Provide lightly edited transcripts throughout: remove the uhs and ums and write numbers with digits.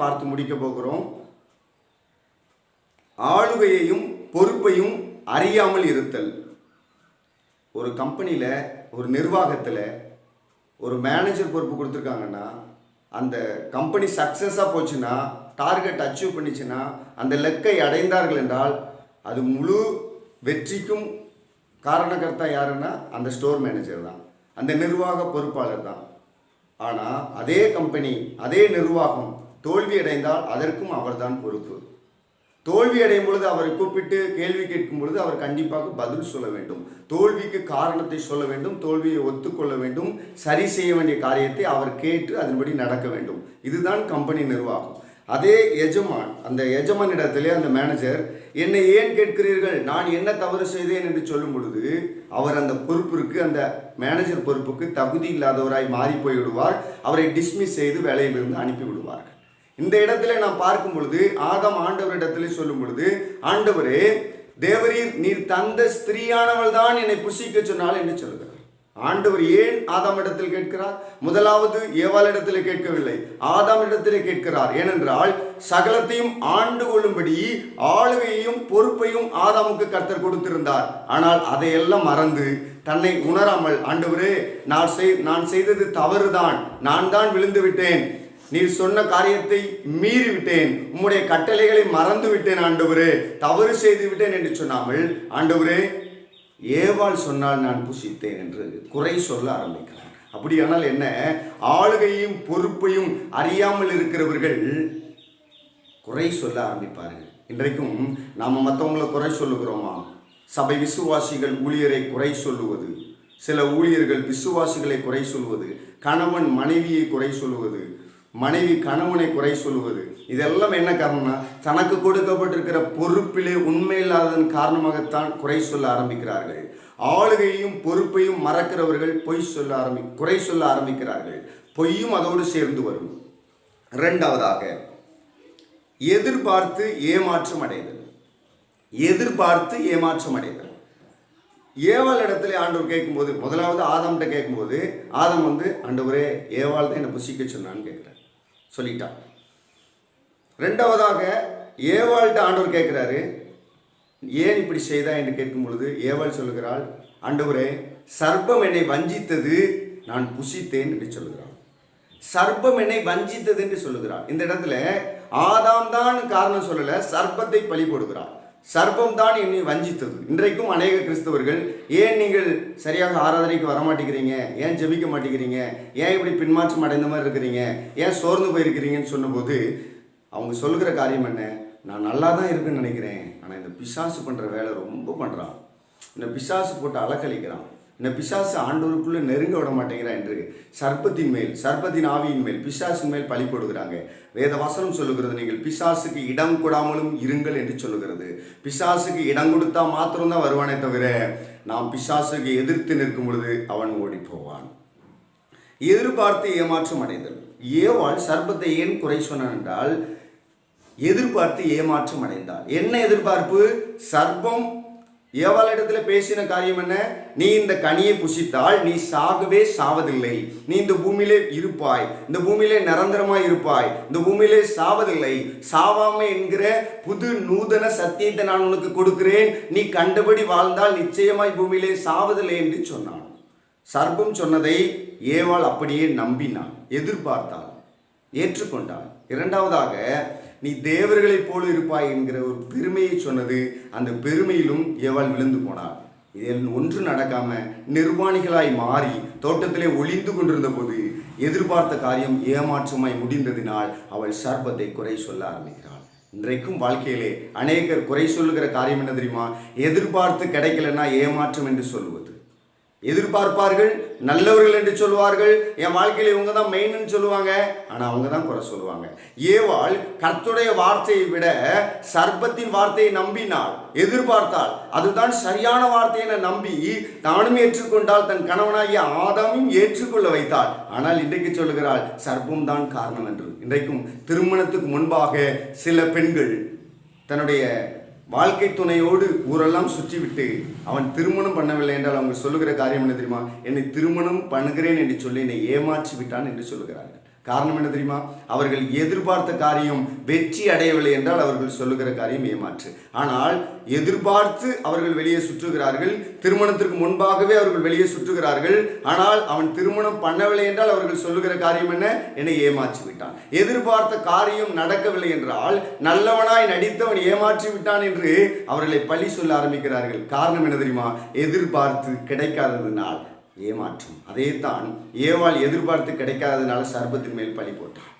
பார்த்து முடிக்க போகிறோம். ஆளுகையையும் பொறுப்பையும் அறியாமல் இருத்தல். ஒரு கம்பெனியில், ஒரு நிர்வாகத்தில் ஒரு மேனேஜர் பொறுப்பு கொடுத்துருக்காங்கன்னா, அந்த கம்பெனி சக்ஸஸாக போச்சுன்னா, டார்கெட் அச்சீவ் பண்ணிச்சுன்னா, அந்த இலக்கை அடைந்தார்கள் என்றால் அது முழு வெற்றிக்கும் காரணகர்த்தா யாருன்னா அந்த ஸ்டோர் மேனேஜர் தான், அந்த நிர்வாக பொறுப்பாளர் தான். ஆனால் அதே கம்பெனி, அதே நிர்வாகம் தோல்வி அடைந்தால் அதற்கும் அவர்தான் பொறுப்பு. தோல்வி அடையும் பொழுது அவரை கூப்பிட்டு கேள்வி கேட்கும் பொழுது அவர் கண்டிப்பாக பதில் சொல்ல வேண்டும். தோல்விக்கு காரணத்தை சொல்ல வேண்டும், தோல்வியை ஒத்துக்கொள்ள வேண்டும், சரி செய்ய வேண்டிய காரியத்தை அவர் கேட்டு அதன்படி நடக்க வேண்டும். இதுதான் கம்பெனி நிர்வாகம். அதே எஜமான், அந்த எஜமானிடத்திலே அந்த மேனேஜர் என்னை ஏன் கேட்கிறீர்கள், நான் என்ன தவறு செய்தேன் என்று சொல்லும் பொழுது அவர் அந்த பொறுப்பிற்கு, அந்த மேனேஜர் பொறுப்புக்கு தகுதி இல்லாதவராய் மாறி போய்விடுவார். அவரை டிஸ்மிஸ் செய்து வேலையிலிருந்து அனுப்பிவிடுவார்கள். இந்த இடத்துல நாம் பார்க்கும் பொழுது ஆதாம் ஆண்டவரிடத்திலே சொல்லும் பொழுது, ஆண்டவரே தேவரீர் நீர் தந்த ஸ்திரீயானவள் தான் என்னை புசிக்க சொன்னாள் என்று சொல்கிறார். ஆண்டவர் ஏன் ஆதாம் இடத்தில் கேட்கிறார்? முதலாவது ஏவாள் இடத்திலே கேட்கவில்லை, ஆதாம் இடத்திலே கேட்கிறார். ஏனென்றால் சகலத்தையும் ஆண்டு கொள்ளும்படி ஆளுகையையும் பொறுப்பையும் ஆதாமுக்கு கர்த்தர் கொடுத்திருந்தார். ஆனால் அதையெல்லாம் மறந்து தன்னை உணராமல், ஆண்டவரே நான் செய்தது தவறுதான், நான் தான் விழுந்து விட்டேன், நீர் சொன்ன காரியத்தை மீறி விட்டேன், உம்முடைய கட்டளைகளை மறந்து விட்டேன் ஆண்டவரே, தவறு செய்து விட்டேன் என்று சொன்னாமல், ஆண்டவரே ஏவாள் சொன்னால் நான் புசித்தேன் என்று குறை சொல்ல ஆரம்பிக்கிறார். அப்படியானால் என்ன? ஆளுகையும் பொறுப்பையும் அறியாமல் இருக்கிறவர்கள் குறை சொல்ல ஆரம்பிப்பார்கள். இன்றைக்கும் நாம் மற்றவங்களை குறை சொல்லுகிறோமா? சபை விசுவாசிகள் ஊழியரை குறை சொல்லுவது, சில ஊழியர்கள் விசுவாசிகளை குறை சொல்வது, கணவன் மனைவியை குறை சொல்லுவது, மனைவி கணவனை குறை சொல்லுவது, இதெல்லாம் என்ன காரணம்னா தனக்கு கொடுக்கப்பட்டிருக்கிற பொறுப்பிலே உண்மையில்லாததன் காரணமாகத்தான் குறை சொல்ல ஆரம்பிக்கிறார்கள். ஆளுகையும் பொறுப்பையும் மறக்கிறவர்கள் குறை சொல்ல ஆரம்பிக்கிறார்கள். பொய்யும் அதோடு சேர்ந்து வரும். இரண்டாவதாக எதிர்பார்த்து ஏமாற்றம் அடைதல். எதிர்பார்த்து ஏமாற்றம் அடைதல். ஏவாள் இடத்துல ஆண்டவர் கேட்கும்போது, முதலாவது ஆதாம்கிட்ட கேட்கும்போது ஆதாம் ஆண்டவரே ஏவாள் தான் என்னை புசிக்க சொன்னான்னு கேட்குறார், சொல்லிட்டான். ரெண்டாவதாக ஏவாள்கிட்ட ஆண்டவர் கேட்குறாரு, ஏன் இப்படி செய்தா என்று கேட்கும் பொழுது ஏவாள் சொல்லுகிறாள், ஆண்டவரே சர்ப்பம் என்னை வஞ்சித்தது, நான் புசித்தேன் என்று சொல்லுகிறாள். சர்ப்பம் என்னை வஞ்சித்தது என்று சொல்லுகிறாள். இந்த இடத்துல ஆதாம் தான் காரணம் சொல்லலை, சர்ப்பத்தை பழி போடுகிறாள். சர்ப்பம் தான் என்னை வஞ்சித்தது. இன்றைக்கும் அநேக கிறிஸ்தவர்கள், ஏன் நீங்கள் சரியாக ஆராதனைக்கு வரமாட்டேங்கிறீங்க, ஏன் ஜெபிக்க மாட்டேங்கிறீங்க, ஏன் இப்படி பின்மாற்றம் அடைந்த மாதிரி இருக்கிறீங்க, ஏன் சோர்ந்து போயிருக்கிறீங்கன்னு சொன்னபோது அவங்க சொல்லுகிற காரியம் என்ன? நான் நல்லா தான் இருக்குன்னு நினைக்கிறேன், ஆனால் இந்த பிசாசு பண்ணுற வேலை ரொம்ப பண்ணுறான், இந்த பிசாசு போட்டு அலக்கழிக்கிறான், இந்த பிசாசு ஆண்டவருக்குள்ளே நெருங்க விட மாட்டேங்கிறான் என்று சர்ப்பத்தின் மேல், சர்ப்பத்தின் ஆவியின் மேல், பிசாசின் மேல் பழி போடுகிறாங்க. வேத வசனம் சொல்லுகிறது, நீங்கள் பிசாசுக்கு இடம் கொடாமலும் இருங்கள் என்று சொல்லுகிறது. பிசாசுக்கு இடம் கொடுத்தா மாத்திரம்தான் வருவானே தவிர, நாம் பிசாசுக்கு எதிர்த்து நிற்கும் பொழுது அவன் ஓடி போவான். எதிர்பார்த்து ஏமாற்றம் அடைதல். ஏவாள் சர்ப்பத்தை ஏன் குறை சொன்னான் என்றால், எதிர்பார்த்து ஏமாற்றம் அடைந்தாள். என்ன எதிர்பார்ப்பு? சர்ப்பம் ஏவாளிடத்துல பேசின காரியம் என்ன? நீ இந்த கனியை புசித்தால் நீ சாகவே சாவதில்லை, நீ இந்த பூமியிலே இருப்பாய், இந்த பூமியிலே நிரந்தரமாய் இருப்பாய், இந்த பூமியிலே சாவதில்லை, சாவாமை என்கிற புது நூதன சத்தியத்தை நான் உனக்கு கொடுக்கிறேன், நீ கண்டபடி வாழ்ந்தால் நிச்சயமாய் பூமியிலே சாவதில்லை என்று சொன்னான். சர்ப்பம் சொன்னதை ஏவாள் அப்படியே நம்பினாள், எதிர்பார்த்தாள், ஏற்றுக்கொண்டாள். இரண்டாவதாக நீ தேவர்களைப் போல இருப்பாய் என்கிற ஒரு பெருமையை சொன்னது, அந்த பெருமையிலும் ஏவாள் விழுந்து போனாள். இதில் ஒன்று நடக்காம நிர்வாணிகளாய் மாறி தோட்டத்திலே ஒளிந்து கொண்டிருந்த போது எதிர்பார்த்த காரியம் ஏமாற்றமாய் முடிந்ததினால் அவள் சர்ப்பத்தை குறை சொல்ல ஆரம்பிக்கிறாள். இன்றைக்கும் வாழ்க்கையிலே அநேகர் குறை சொல்லுகிற காரியம் என்ன தெரியுமா? எதிர்பார்த்து கிடைக்கலன்னா ஏமாற்றம் என்று சொல்லுவது. எதிர்பார்ப்பார்கள், நல்லவர்கள் என்று சொல்வார்கள், என் வாழ்க்கையில் இவங்க தான் மெயின்னு சொல்லுவாங்க, ஆனால் அவங்க தான் குறை சொல்லுவாங்க. ஏவாள் கர்த்தருடைய வார்த்தையை விட சர்ப்பத்தின் வார்த்தையை நம்பினாள், எதிர்பார்த்தாள், அதுதான் சரியான வார்த்தையை நம்பி தானும் ஏற்றுக்கொண்டால், தன் கணவனாகிய ஆதாமையும் ஏற்றுக்கொள்ள வைத்தாள். ஆனால் இன்றைக்கு சொல்லுகிறாள் சர்ப்பம் தான் காரணம் என்று. இன்றைக்கும் திருமணத்துக்கு முன்பாக சில பெண்கள் தன்னுடைய வாழ்க்கை துணையோடு ஊரெல்லாம் சுற்றிவிட்டு அவன் திருமணம் பண்ணவில்லை என்றால் அவங்க சொல்லுகிற காரியம் என்ன தெரியுமா? என்னை திருமணம் பண்ணுகிறேன் என்று சொல்லி என்னை ஏமாற்றி விட்டான் என்று சொல்லுகிறார்கள். காரணம் என்ன தெரியுமா? அவர்கள் எதிர்பார்த்த காரியம் வெற்றி அடையவில்லை என்றால் அவர்கள் சொல்லுகிற காரியம் ஏமாற்று. ஆனால் எதிர்பார்த்து அவர்கள் வெளியே சுற்றுகிறார்கள். திருமணத்திற்கு முன்பாகவே அவர்கள் வெளியே சுற்றுகிறார்கள். ஆனால் அவன் திருமணம் பண்ணவில்லை என்றால் அவர்கள் சொல்லுகிற காரியம் என்ன? என்னை ஏமாற்றி விட்டான். எதிர்பார்த்த காரியம் நடக்கவில்லை என்றால் நல்லவனாய் நடித்தவன் ஏமாற்றி விட்டான் என்று அவர்களை பழி சொல்ல ஆரம்பிக்கிறார்கள். காரணம் என்ன தெரியுமா? எதிர்பார்த்து கிடைக்காததினால் ஏமாற்றும். அதே தான் ஏவாள் எதிர்பார்த்து கிடைக்காததுனால சர்ப்பத்தின் மேல் பழி போட்டார்.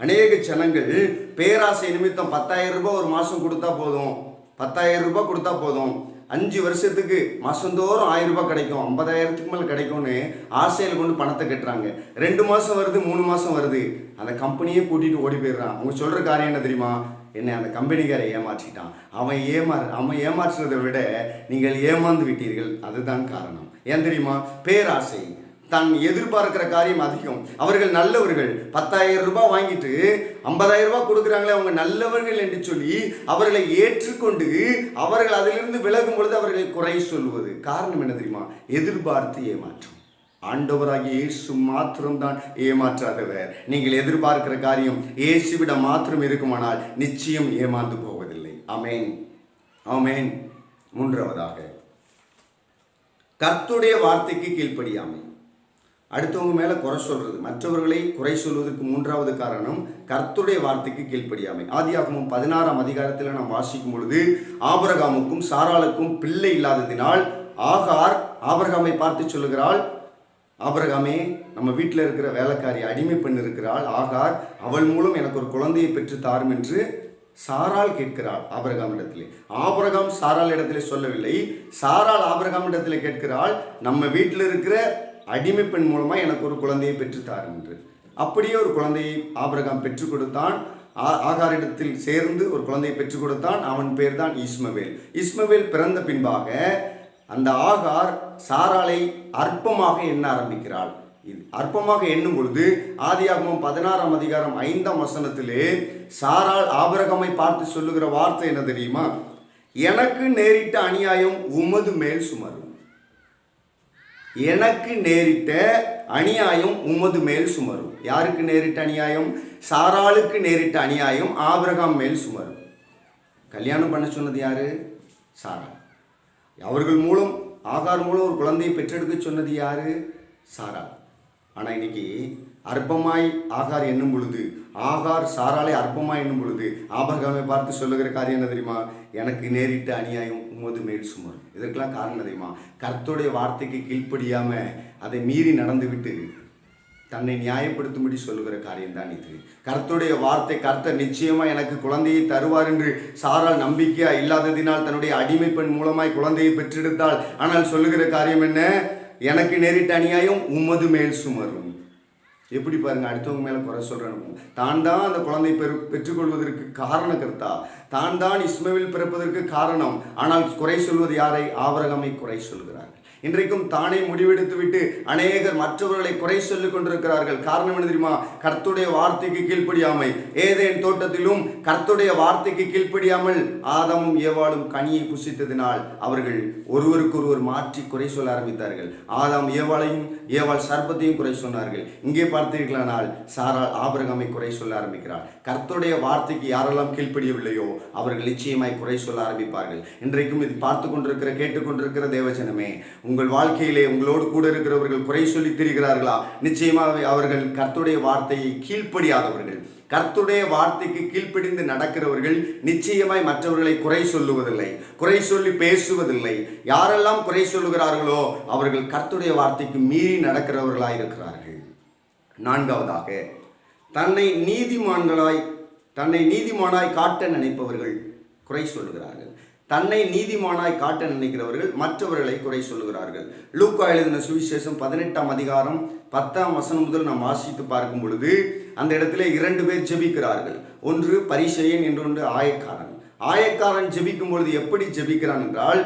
அநேக ஜனங்கள் பேராசை நிமித்தம் 10,000 ரூபாய் ஒரு மாதம் கொடுத்தா போதும், 10,000 ரூபாய் கொடுத்தா போதும், 5 வருஷத்துக்கு மாதந்தோறும் 1000 ரூபாய் கிடைக்கும், 50,000க்கு மேலே கிடைக்கும்னு ஆசையில் கொண்டு பணத்தை கட்டுறாங்க. 2 மாதம் வருது, 3 மாதம் வருது, அந்த கம்பெனியே கூட்டிகிட்டு ஓடி போயிடுறான். அவங்க சொல்கிற காரியம் என்ன தெரியுமா? என்னை அந்த கம்பெனிக்காரை ஏமாற்றிட்டான். அவன் ஏமாற்றுறதை விட நீங்கள் ஏமாந்து விட்டீர்கள். அதுதான் காரணம். ஏன் தெரியுமா? பேராசை. தான் எதிர்பார்க்கிற காரியம் அதிகம். அவர்கள் நல்லவர்கள். 10,000 ரூபாய் வாங்கிட்டு 50,000 ரூபாய் கொடுக்குறாங்களே, அவங்க நல்லவர்கள் என்று சொல்லி அவர்களை ஏற்றுக்கொண்டு அவர்கள் அதிலிருந்து விலகும் பொழுது அவர்களை குறை சொல்வது. காரணம் என்ன தெரியுமா? எதிர்பார்த்து ஏமாற்றம். ஆண்டவராகிய இயேசு மாத்திரம்தான் ஏமாற்றாதவர். நீங்கள் எதிர்பார்க்கிற காரியம் இயேசுவிடம் மாத்திரம் இருக்குமானால் நிச்சயம் ஏமாந்து போவதில்லை. ஆமென், ஆமென். மூன்றாவதாக, கர்த்தருடைய வார்த்தைக்கு கீழ்ப்படியாமை. அடுத்தவங்க மேலே குறை சொல்றது, மற்றவர்களை குறை சொல்வதற்கு மூன்றாவது காரணம் கர்த்தருடைய வார்த்தைக்கு கீழ்ப்படியாமை. ஆதியாகமம் 16ஆம் அதிகாரத்தில் நாம் வாசிக்கும் பொழுது, ஆபிரகாமுக்கும் சாராளுக்கும் பிள்ளை இல்லாததினால் ஆகார் ஆபிரகாமை பார்த்து சொல்லுகிறாள், ஆபிரகாமே, நம்ம வீட்டில் இருக்கிற வேலைக்காரி அடிமை பெண் இருக்கிறாள் ஆகார், அவள் மூலம் எனக்கு ஒரு குழந்தையை பெற்று தாரும் என்று சாராள் கேட்கிறாள் ஆபிரகாமிடத்திலே. ஆபிரகாம் சாராள் இடத்திலே சொல்லவில்லை, சாராள் ஆபிரகாமிடத்திலே கேட்கிறாள், நம்ம வீட்டில் இருக்கிற அடிமை பெண் மூலமாக எனக்கு ஒரு குழந்தையை பெற்றுத்தார் என்று. அப்படியே ஒரு குழந்தையை ஆபிரகாம் பெற்றுக் கொடுத்தான். ஆகாரிடத்தில் சேர்ந்து ஒரு குழந்தையை பெற்றுக் கொடுத்தான். அவன் பேர் தான் இஸ்மவேல். இஸ்மவேல் பிறந்த பின்பாக அந்த ஆகார் சாராளை அற்பமாக எண்ண ஆரம்பிக்கிறாள். அற்பமாக எண்ணும் பொழுது ஆதியாகமம் 16ஆம் அதிகாரம் 5ஆம் வசனத்திலே சாராள் ஆபிரகாமை பார்த்து சொல்லுகிற வார்த்தை என்ன தெரியுமா? எனக்கு நேரிட்ட அநியாயம் உமது மேல் சுமரும். எனக்கு நேரிட்ட அநியாயம் உமது மேல் சுமரும். யாருக்கு நேரிட்ட அநியாயம்? சாராளுக்கு நேரிட்ட அநியாயம் ஆபிரகாம் மேல் சுமரும். கல்யாணம் பண்ண சொன்னது யாரு? சாராள். அவர்கள் மூலம், ஆகார் மூலம் ஒரு குழந்தையை பெற்றெடுக்க சொன்னது யாரு? சாராள். ஆனால் இன்னைக்கு அற்பமாய் ஆகார் எண்ணும் பொழுது, ஆகார் சாராளை அற்பமாய் எண்ணும் பொழுது ஆபிரகாமை பார்த்து சொல்லுகிற காரியம் என்ன தெரியுமா? எனக்கு நேரிட்ட அநியாயம் உமது மேல் சுமரும். இதற்கெல்லாம் காரணம் தெரியுமா? கர்த்தருடைய வார்த்தைக்கு கீழ்ப்படியாம அதை மீறி நடந்துவிட்டு தன்னை நியாயப்படுத்தும்படி சொல்லுகிற காரியம் தான் இது. கர்த்தருடைய வார்த்தை, கர்த்தர் நிச்சயமா எனக்கு குழந்தையை தருவார் என்று சாராள் நம்பிக்கையா இல்லாததினால் தன்னுடைய அடிமை பெண் மூலமாய் குழந்தையை பெற்றெடுத்தாள். ஆனால் சொல்லுகிற காரியம் என்ன? எனக்கு நேரிட்ட அநியாயம் உமது மேல் சுமரும். எப்படி பாருங்க, அடுத்தவங்க மேலே குறை சொல்கிறேன். தான் தான் அந்த குழந்தை பெற்றுக்கொள்வதற்கு காரணக்கர்த்தா, தான் தான் இஸ்மவேல் பிறப்பதற்கு காரணம். ஆனால் குறை சொல்வது யாரை? ஆபிரகாமை குறை சொல்கிறார்கள். இன்றைக்கும் தானே முடிவெடுத்து விட்டு அநேகர் மற்றவர்களை குறை சொல்லிக் கொண்டிருக்கிறார்கள். காரணம் என்ன தெரியுமா? கர்த்தருடைய வார்த்தைக்கு கீழ்ப்படியாமை. ஏதேன் தோட்டத்திலும் கர்த்தருடைய வார்த்தைக்கு கீழ்ப்படியாமல் ஆதாமும் ஏவாளும் கனியை புசித்ததினால் அவர்கள் ஒருவருக்கொருவர் மாற்றி குறை சொல்ல ஆரம்பித்தார்கள். ஆதாம் ஏவாளையும், ஏவாள் சர்ப்பத்தையும் குறை சொன்னார்கள். இங்கே பார்த்தீர்களானால் சாராள் ஆபிரகாமை குறை சொல்ல ஆரம்பிக்கிறார். கர்த்தருடைய வார்த்தைக்கு யாரெல்லாம் கீழ்ப்படியவில்லையோ அவர்கள் நிச்சயமாய் குறை சொல்ல ஆரம்பிப்பார்கள். இன்றைக்கும் இது பார்த்து கொண்டிருக்கிற, கேட்டுக்கொண்டிருக்கிற தேவஜனமே, உங்கள் வாழ்க்கையிலே உங்களோடு கூட இருக்கிறவர்கள் குறை சொல்லி திரிகிறார்களா? நிச்சயமாக அவர்கள் கர்த்தருடைய வார்த்தையை கீழ்ப்படியாதவர்கள். கர்த்தருடைய வார்த்தைக்கு கீழ்ப்படிந்து நடக்கிறவர்கள் நிச்சயமாய் மற்றவர்களை குறை சொல்லுவதில்லை, குறை சொல்லி பேசுவதில்லை. யாரெல்லாம் குறை சொல்லுகிறார்களோ அவர்கள் கர்த்தருடைய வார்த்தைக்கு மீறி நடக்கிறவர்களாய் இருக்கிறார்கள். நான்காவதாக, தன்னை நீதிமானாய் காட்ட நினைப்பவர்கள் குறை சொல்லுகிறார்கள். தன்னை நீதிமானாய் காட்ட நினைக்கிறவர்கள் மற்றவர்களை குறை சொல்லுகிறார்கள். லூக்கா எழுதின சுவிசேஷம் 18ஆம் அதிகாரம் 10ஆம் வசனம் முதல் நாம் வாசித்து பார்க்கும் பொழுது அந்த இடத்துல 2 பேர் ஜெபிக்கிறார்கள். ஒன்று பரிசேயன், என்றொன்று ஆயக்காரன். ஆயக்காரன் ஜெபிக்கும் பொழுது எப்படி ஜெபிக்கிறான் என்றால்,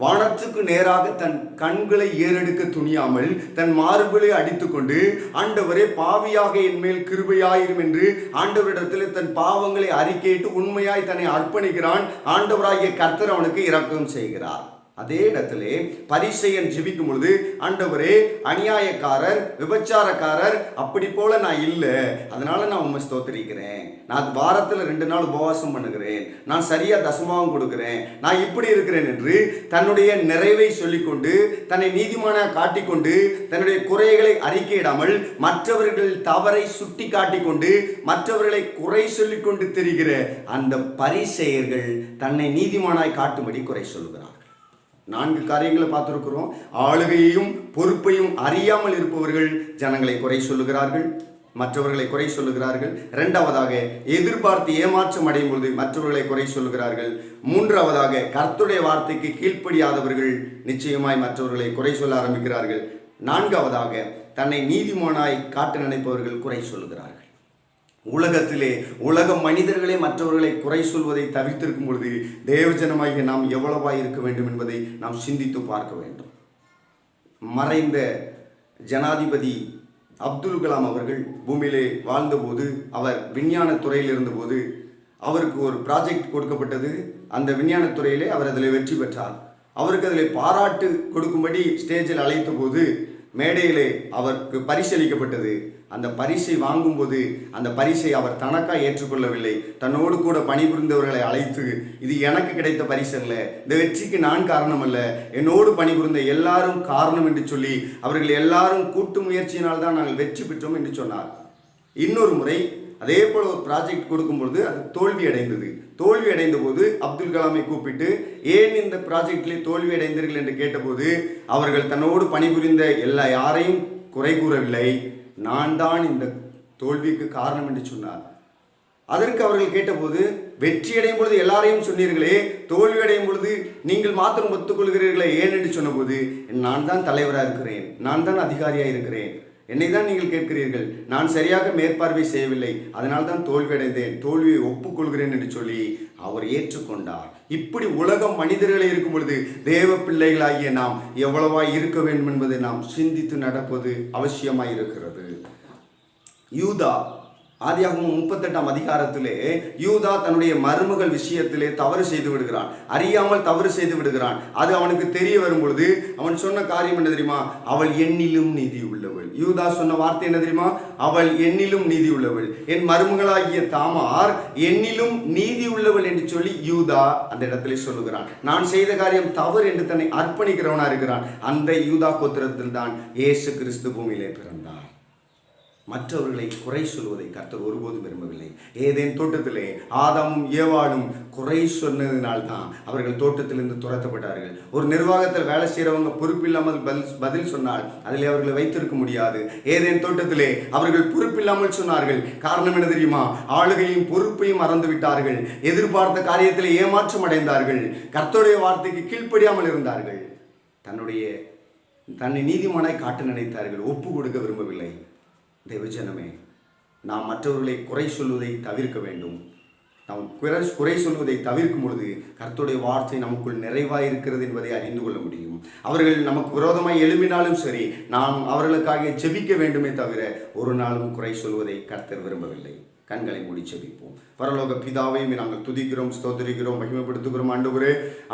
வானத்துக்கு நேராக தன் கண்களை ஏறெடுக்க துணியாமல் தன் மார்பிலை அடித்துக்கொண்டு, ஆண்டவரே பாவியாக என் மேல் கிருபையாயிரும் என்று ஆண்டவரிடத்தில் தன் பாவங்களை அறிக்கையிட்டு உண்மையாய் தன்னை அர்ப்பணிக்கிறான். ஆண்டவராகிய கர்த்தர் அவனுக்கு இரக்கம் செய்கிறார். அதே இடத்திலே பரிசேயன் ஜெபிக்கும் பொழுது, ஆண்டவரே, அநியாயக்காரர், விபச்சாரக்காரர் அப்படி போல நான் இல்லை, அதனால நான் உண்மை ஸ்தோத்திரிக்கிறேன், நான் வாரத்தில் 2 நாள் உபவாசம் பண்ணுகிறேன், நான் சரியா தசமாவும் கொடுக்கிறேன், நான் இப்படி இருக்கிறேன் என்று தன்னுடைய நிறைவை சொல்லிக்கொண்டு, தன்னை நீதிமானாக காட்டிக்கொண்டு, தன்னுடைய குறைகளை அறிக்கையிடாமல் மற்றவர்கள் தவறை சுட்டி காட்டிக்கொண்டு மற்றவர்களை குறை சொல்லிக்கொண்டு தெரிகிற அந்த பரிசேயர்கள் தன்னை நீதிமானாய் காட்டும்படி குறை சொல்கிறார். 4 காரியங்களை பார்த்திருக்கிறோம். ஆளுகையையும் பொறுப்பையும் அறியாமல் இருப்பவர்கள் ஜனங்களை குறை சொல்லுகிறார்கள், மற்றவர்களை குறை சொல்லுகிறார்கள். 2வதாக, எதிர்பார்த்து ஏமாற்றம் அடையும் பொழுது மற்றவர்களை குறை சொல்லுகிறார்கள். 3வதாக, கர்த்தருடைய வார்த்தைக்கு கீழ்ப்படியாதவர்கள் நிச்சயமாய் மற்றவர்களை குறை சொல்ல ஆரம்பிக்கிறார்கள். 4வதாக, தன்னை நீதிமானாய் காட்ட நினைப்பவர்கள் குறை சொல்லுகிறார்கள். உலகத்திலே உலக மனிதர்களே மற்றவர்களை குறை சொல்வதை தவிர்த்திருக்கும் பொழுது தேவஜனமாகிய நாம் எவ்வளவாய் இருக்க வேண்டும் என்பதை நாம் சிந்தித்து பார்க்க வேண்டும். மறைந்த ஜனாதிபதி அப்துல் கலாம் அவர்கள் பூமியிலே வாழ்ந்தபோது, அவர் விஞ்ஞான துறையில் இருந்தபோது அவருக்கு ஒரு ப்ராஜெக்ட் கொடுக்கப்பட்டது. அந்த விஞ்ஞான துறையிலே அவர் அதில் வெற்றி பெற்றார். அவருக்கு அதில் பாராட்டு கொடுக்கும்படி ஸ்டேஜில் அழைத்த போது மேடையிலே அவருக்கு பரிசளிக்கப்பட்டது. அந்த பரிசை வாங்கும்போது அந்த பரிசை அவர் தனக்காக ஏற்றுக்கொள்ளவில்லை, தன்னோடு கூட பணிபுரிந்தவர்களை அழைத்து, இது எனக்கு கிடைத்த பரிசு அல்ல, இந்த வெற்றிக்கு நான் காரணம் அல்ல, என்னோடு பணிபுரிந்த எல்லாரும் காரணம் என்று சொல்லி அவர்கள் எல்லாரும் கூட்டு முயற்சியினால் தான் நாங்கள் வெற்றி பெற்றோம் என்று சொன்னார். இன்னொரு முறை அதே போல் ஒரு ப்ராஜெக்ட் கொடுக்கும்பொழுது அது தோல்வி அடைந்தது. தோல்வி அடைந்த போது அப்துல் கலாமை கூப்பிட்டு, ஏன் இந்த ப்ராஜெக்டிலே தோல்வி அடைந்தீர்கள் என்று கேட்டபோது அவர்கள் தன்னோடு பணிபுரிந்த யாரையும் குறை கூறவில்லை, நான் தான் இந்த தோல்விக்கு காரணம் என்று சொன்னார். அதற்கு அவர்கள் கேட்டபோது, வெற்றி அடையும் பொழுது எல்லாரையும் சொன்னீர்களே, தோல்வி அடையும் பொழுது நீங்கள் மாத்திரம் ஒத்துக்கொள்கிறீர்களே ஏன் என்று சொன்னபோது, நான் தான் தலைவராக இருக்கிறேன், நான் தான் அதிகாரியாக இருக்கிறேன், என்னை தான் நீங்கள் கேட்கிறீர்கள், நான் சரியாக மேற்பார்வை செய்யவில்லை, அதனால் தான் தோல்வி அடைந்தேன், தோல்வியை ஒப்புக்கொள்கிறேன் என்று சொல்லி அவர் ஏற்றுக்கொண்டார். இப்படி உலகம் மனிதர்களே இருக்கும் பொழுது தேவ பிள்ளைகளாகிய நாம் எவ்வளவாய் இருக்க வேண்டும் என்பதை நாம் சிந்தித்து நடப்பது அவசியமாய் இருக்கிறது. யூதா, ஆதியாகமம் 38ஆம் அதிகாரத்திலே யூதா தன்னுடைய மருமகள் விஷயத்திலே தவறு செய்து விடுகிறான், அறியாமல் தவறு செய்து விடுகிறான். அது அவனுக்கு தெரிய வரும் பொழுது அவன் சொன்ன காரியம் என்ன தெரியுமா? அவள் என்னிலும் நீதி உள்ளவள். யூதா சொன்ன வார்த்தை என்ன தெரியுமா? அவள் என்னிலும் நீதி உள்ளவள், என் மருமகளாகிய தாமார் என்னிலும் நீதி உள்ளவள் என்று சொல்லி யூதா அந்த இடத்திலே சொல்லுகிறான். நான் செய்த காரியம் தவறு என்று தன்னை அர்ப்பணிக்கிறவனா இருக்கிறான். அந்த யூதா கோத்திரத்தில் தான் இயேசு கிறிஸ்து பூமியிலே பிறந்தார். மற்றவர்களை குறை சொல்வதை கர்த்தர் ஒருபோதும் விரும்பவில்லை. ஏதேன் தோட்டத்திலே ஆதாமும் ஏவாளும் குறை சொன்னதினால்தான் அவர்கள் தோட்டத்திலிருந்து துரத்தப்பட்டார்கள். ஒரு நிர்வாகத்தில் வேலை செய்கிறவங்க பொறுப்பில்லாமல் பதில் சொன்னால் அதில் அவர்களை வைத்திருக்க முடியாது. ஏதேன் தோட்டத்திலே அவர்கள் பொறுப்பில்லாமல் சொன்னார்கள். காரணம் என்ன தெரியுமா? ஆளுகையும் பொறுப்பையும் மறந்து விட்டார்கள். எதிர்பார்த்த காரியத்தில் ஏமாற்றம் அடைந்தார்கள். கர்த்தருடைய வார்த்தைக்கு கீழ்ப்படியாமல் இருந்தார்கள். தன்னை நீதிமானாய் காட்ட நினைத்தார்கள். ஒப்பு கொடுக்க விரும்பவில்லை. தேவஜனமே, நாம் மற்றவர்களை குறை சொல்வதை தவிர்க்க வேண்டும். நாம் குறை சொல்வதை தவிர்க்கும் பொழுது கர்த்தருடைய வார்த்தை நமக்குள் நிறைவாக இருக்கிறது என்பதை அறிந்து கொள்ள முடியும். அவர்கள் நமக்கு விரோதமாய் எழும்பினாலும் சரி, நாம் அவர்களுக்காக ஜெபிக்க வேண்டுமே தவிர ஒரு நாளும் குறை சொல்வதை கர்த்தர் விரும்பவில்லை. கண்களை மூடி ஜெபிப்போம். பரலோக பிதாவை நாங்கள் துதிக்கிறோம், ஸ்தோத்திரிக்கிறோம், மகிமைப்படுத்துகிறோம்.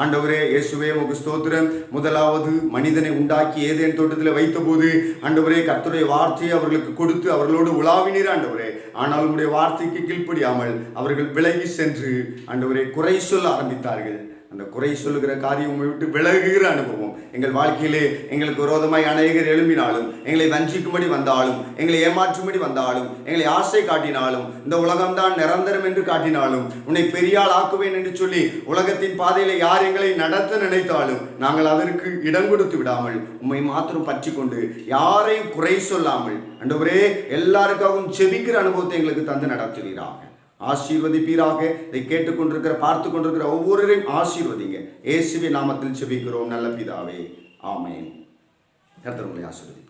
ஆண்டவரே இயேசுவே உமக்கு ஸ்தோத்திரம். முதலாவது மனிதனை உண்டாக்கி ஏதேன் தோட்டத்தில் வைத்த போது ஆண்டவரே கர்த்தருடைய வார்த்தையை அவர்களுக்கு கொடுத்து அவர்களோடு உலாவினீர் ஆண்டவரே. ஆனால் உங்களுடைய வார்த்தைக்கு கீழ்ப்படியாமல் அவர்கள் விலகி சென்று ஆண்டவரே குறை சொல்ல ஆரம்பித்தார்கள். அந்த குறை சொல்லுகிற காரியம் விட்டு விலகுகிற அனுபவம் எங்கள் வாழ்க்கையிலே எங்களுக்கு விரோதமாய் அநேகர் எழும்பினாலும், எங்களை வஞ்சிக்கும்படி வந்தாலும், எங்களை ஏமாற்றும்படி வந்தாலும், எங்களை ஆசை காட்டினாலும், இந்த உலகம்தான் நிரந்தரம் என்று காட்டினாலும், உன்னை பெரியாள் ஆக்குவேன் என்று சொல்லி உலகத்தின் பாதையில யார் எங்களை நடத்த நினைத்தாலும் நாங்கள் அதற்கு இடம் கொடுத்து விடாமல் உம்மை மாத்திரம் பற்றி கொண்டு யாரையும் குறை சொல்லாமல் ஆண்டவரே எல்லாருக்காகவும் ஜெபிக்கிற அனுபவத்தை எங்களுக்கு தந்து நடத்துகிறாங்க. ஆசீர்வதிப்பீராக. இதை கேட்டுக்கொண்டிருக்கிற பார்த்து கொண்டிருக்கிற ஒவ்வொருவரையும் ஆசீர்வதிங்க. இயேசுவின் நாமத்தில் ஜெபிக்கிறோம் நல்ல பிதாவே, ஆமென். கர்த்தர் உங்களை ஆசீர்வதிப்பார்.